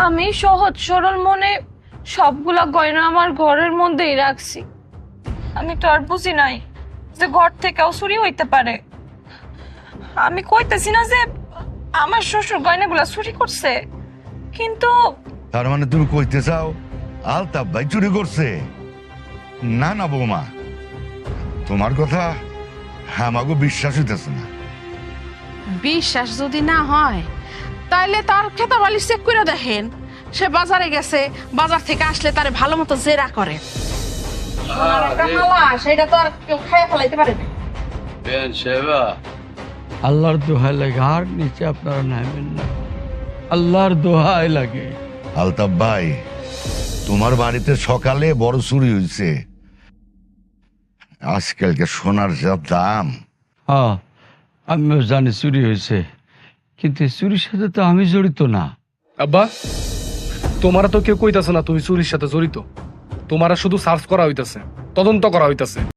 আমি সহজ সরল মনে সবগুলা গয়না আমার ঘরের মধ্যেই রাখছি। আমি তো আর বুঝি নাই যে ঘর থেকেও চুরি হইতে পারে। আমি কইতেছি না যে আমার শ্বশুর গয়নাগুলা চুরি করছে, কিন্তু তার মানে তুমি কইতে চাও আলতাফ ভাই চুরি করছে? না না বৌমা, তোমার কথা আমাকে বিশ্বাস হইতেছে না। বিশ্বাস যদি না হয় তাইলে তার খেতাবালি চেক করে দেখেন। সে বাজারে গেছে, বাজার থেকে আসলে তারে ভালো মতো জেরা করে। সোনার একটা মালা, সেটা তো আর কেউ খেয়ে ফেলাইতে পারে না। আল্লাহর দোহাই লাগে আর নিচে আপনারা নামেন না, আল্লাহর দোহাই লাগে। আলতাফ ভাই, তোমার বাড়িতে সকালে বড় চুরি হয়েছে। আজকালকে সোনার যা দাম। হ্যাঁ, আমিও জানি চুরি হয়েছে, কিন্তু এই চুরির সাথে তো আমি জড়িত না। আব্বা, তোমারা তো কেউ কইতাছে না তুমি চুরির সাথে জড়িত। তোমারা শুধু সার্চ করা হইতাছে, তদন্ত করা হইতাছে।